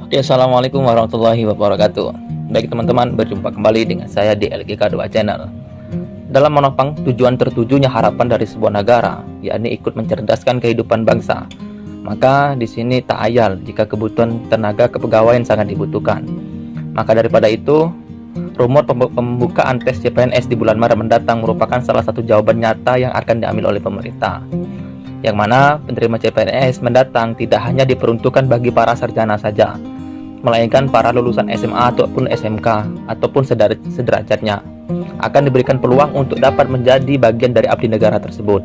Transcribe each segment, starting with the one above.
Ya, assalamualaikum warahmatullahi wabarakatuh. Baik teman-teman, berjumpa kembali dengan saya di LGK2 Channel. Dalam menopang tujuan tertujunya harapan dari sebuah negara, yakni ikut mencerdaskan kehidupan bangsa, maka di sini tak ayal jika kebutuhan tenaga kepegawaian sangat dibutuhkan. Maka daripada itu, rumor pembukaan tes CPNS di bulan Maret mendatang merupakan salah satu jawaban nyata yang akan diambil oleh pemerintah, yang mana penerima CPNS mendatang tidak hanya diperuntukkan bagi para sarjana saja, melainkan para lulusan SMA ataupun SMK ataupun sederajatnya akan diberikan peluang untuk dapat menjadi bagian dari abdi negara tersebut,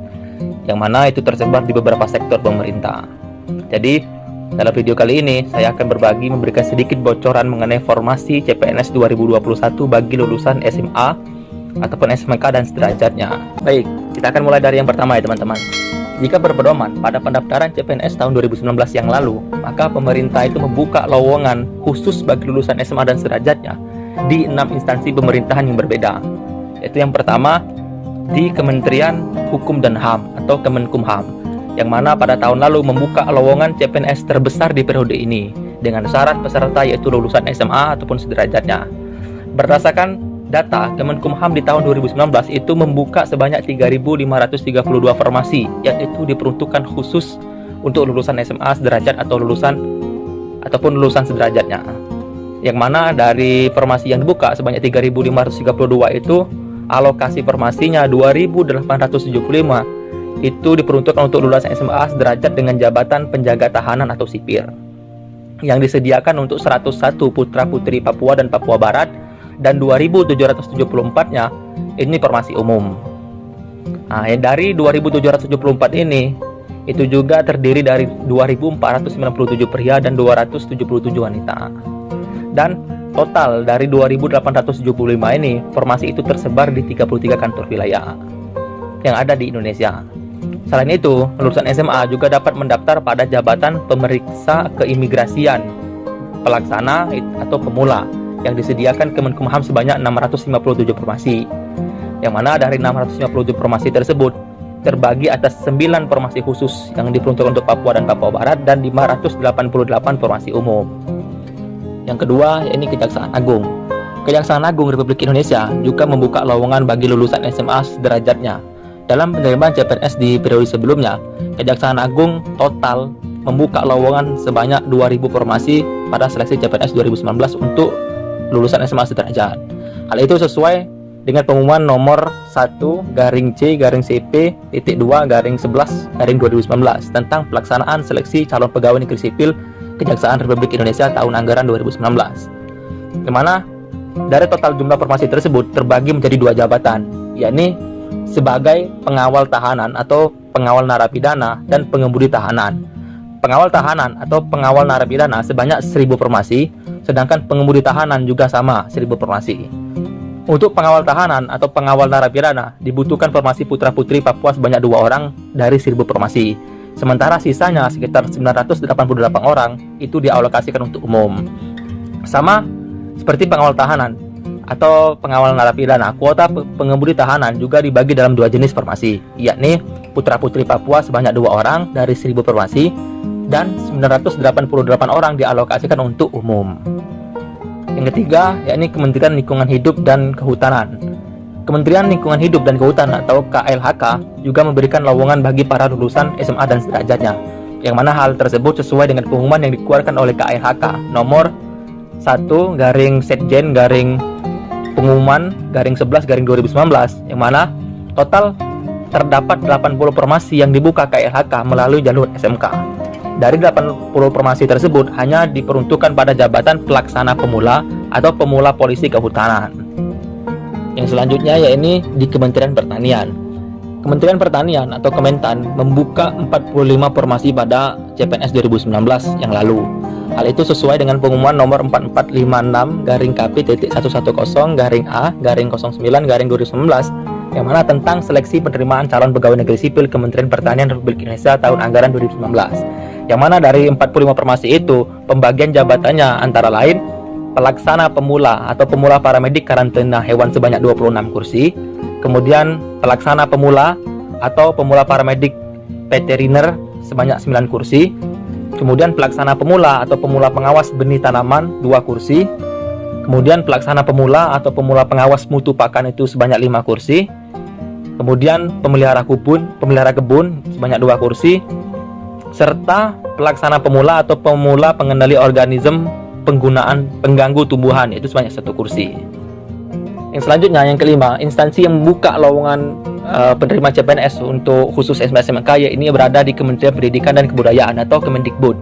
yang mana itu tersebar di beberapa sektor pemerintah. Jadi dalam video kali ini saya akan memberikan sedikit bocoran mengenai formasi CPNS 2021 bagi lulusan SMA ataupun SMK dan sederajatnya. Baik, kita akan mulai dari yang pertama ya teman-teman. Jika berpedoman pada pendaftaran CPNS tahun 2019 yang lalu, maka pemerintah itu membuka lowongan khusus bagi lulusan SMA dan sederajatnya di 6 instansi pemerintahan yang berbeda. Yaitu yang pertama di Kementerian Hukum dan HAM atau Kemenkumham, yang mana pada tahun lalu membuka lowongan CPNS terbesar di periode ini dengan syarat peserta yaitu lulusan SMA ataupun sederajatnya. Berdasarkan data Kemenkumham di tahun 2019 itu membuka sebanyak 3.532 formasi yang itu diperuntukkan khusus untuk lulusan SMA sederajat atau lulusan sederajatnya. Yang mana dari formasi yang dibuka sebanyak 3.532 itu alokasi formasinya 2.875 itu diperuntukkan untuk lulusan SMA sederajat dengan jabatan penjaga tahanan atau sipir, yang disediakan untuk 101 putra-putri Papua dan Papua Barat, dan 2.774-nya ini formasi umum. Nah, dari 2.774 ini itu juga terdiri dari 2.497 pria dan 277 wanita. Dan total dari 2.875 ini formasi itu tersebar di 33 kantor wilayah yang ada di Indonesia. Selain itu, lulusan SMA juga dapat mendaftar pada jabatan pemeriksa keimigrasian, pelaksana atau pemula, yang disediakan Kemenkumham sebanyak 657 formasi, yang mana dari 657 formasi tersebut terbagi atas 9 formasi khusus yang diperuntukkan untuk Papua dan Papua Barat dan 588 formasi umum. Yang kedua, yakni Kejaksaan Agung. Kejaksaan Agung Republik Indonesia juga membuka lowongan bagi lulusan SMA sederajatnya. Dalam penerimaan CPNS di periode sebelumnya, Kejaksaan Agung total membuka lowongan sebanyak 2.000 formasi pada seleksi CPNS 2019 untuk lulusan SMA sederajat. Hal itu sesuai dengan pengumuman nomor 1-C-CP.2-11-2019 tentang pelaksanaan seleksi calon pegawai negeri sipil Kejaksaan Republik Indonesia tahun anggaran 2019. Di mana dari total jumlah formasi tersebut terbagi menjadi 2 jabatan, yakni sebagai pengawal tahanan atau pengawal narapidana dan pengemudi tahanan. Pengawal tahanan atau pengawal narapidana sebanyak 1.000 formasi, sedangkan pengemudi tahanan juga sama 1.000 formasi. Untuk pengawal tahanan atau pengawal narapidana dibutuhkan formasi putra-putri Papua sebanyak 2 orang dari 1.000 formasi. Sementara sisanya sekitar 988 orang itu dialokasikan untuk umum. Sama seperti pengawal tahanan atau pengawal narapidana, kuota pengemudi tahanan juga dibagi dalam 2 jenis formasi, yakni putra-putri Papua sebanyak 2 orang dari 1.000 formasi dan 988 orang dialokasikan untuk umum. Yang ketiga, yakni Kementerian Lingkungan Hidup dan Kehutanan. Kementerian Lingkungan Hidup dan Kehutanan atau KLHK juga memberikan lowongan bagi para lulusan SMA dan sederajatnya, yang mana hal tersebut sesuai dengan pengumuman yang dikeluarkan oleh KLHK nomor 1-Pengumuman-11-2019, yang mana total terdapat 80 formasi yang dibuka KLHK melalui jalur SMK. Dari 80 formasi tersebut hanya diperuntukkan pada jabatan pelaksana pemula atau pemula polisi kehutanan. Yang selanjutnya yakni di Kementerian Pertanian. Kementerian Pertanian atau Kementan membuka 45 formasi pada CPNS 2019 yang lalu. Hal itu sesuai dengan pengumuman nomor 4456-KP.110-A-09-2019 yang mana tentang seleksi penerimaan calon pegawai negeri sipil Kementerian Pertanian Republik Indonesia tahun anggaran 2019. Yang mana dari 45 formasi itu, pembagian jabatannya antara lain pelaksana pemula atau pemula paramedik karantina hewan sebanyak 26 kursi, kemudian pelaksana pemula atau pemula paramedik veteriner sebanyak 9 kursi, Kemudian pelaksana pemula atau pemula pengawas benih tanaman 2 kursi. Kemudian pelaksana pemula atau pemula pengawas mutu pakan itu sebanyak 5 kursi. Kemudian pemelihara kebun sebanyak 2 kursi. Serta pelaksana pemula atau pemula pengendali organisme penggunaan pengganggu tumbuhan, yaitu sebanyak 1 kursi. Yang selanjutnya, yang kelima, instansi yang membuka lowongan penerima CPNS untuk khusus SMA SMK ini berada di Kementerian Pendidikan dan Kebudayaan atau Kemendikbud,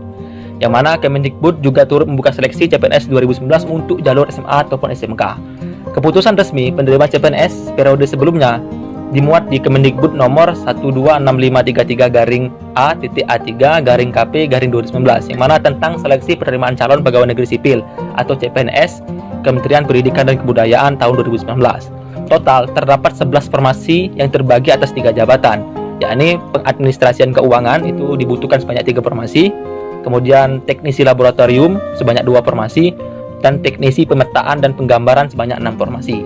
yang mana Kemendikbud juga turut membuka seleksi CPNS 2019 untuk jalur SMA ataupun SMK. Keputusan resmi penerima CPNS periode sebelumnya dimuat di Kemendikbud nomor 126533-A-A3-KP-2019, yang mana tentang seleksi penerimaan calon pegawai negeri sipil atau CPNS Kementerian Pendidikan dan Kebudayaan tahun 2019. Total terdapat 11 formasi yang terbagi atas 3 jabatan, yakni pengadministrasian keuangan itu dibutuhkan sebanyak 3 formasi, kemudian teknisi laboratorium sebanyak 2 formasi, dan teknisi pemetaan dan penggambaran sebanyak 6 formasi.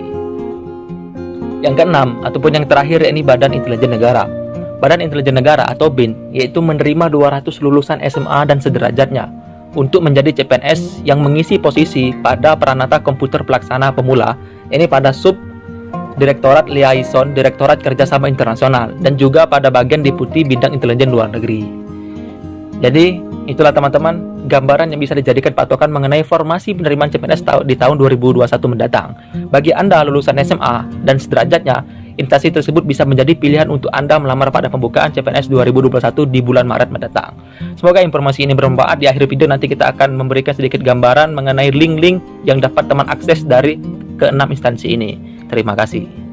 Yang keenam ataupun yang terakhir yakni Badan Intelijen Negara. Badan Intelijen Negara atau BIN yaitu menerima 200 lulusan SMA dan sederajatnya untuk menjadi CPNS yang mengisi posisi pada Peranata Komputer Pelaksana Pemula, ini pada sub Direktorat Liaison Direktorat Kerjasama Internasional, dan juga pada bagian Deputi Bidang Intelijen Luar Negeri. Jadi itulah teman-teman gambaran yang bisa dijadikan patokan mengenai formasi penerimaan CPNS di tahun 2021 mendatang. Bagi Anda lulusan SMA dan sederajatnya, instansi tersebut bisa menjadi pilihan untuk Anda melamar pada pembukaan CPNS 2021 di bulan Maret mendatang. Semoga informasi ini bermanfaat. Di akhir video nanti kita akan memberikan sedikit gambaran mengenai link-link yang dapat teman akses dari ke-6 instansi ini. Terima kasih.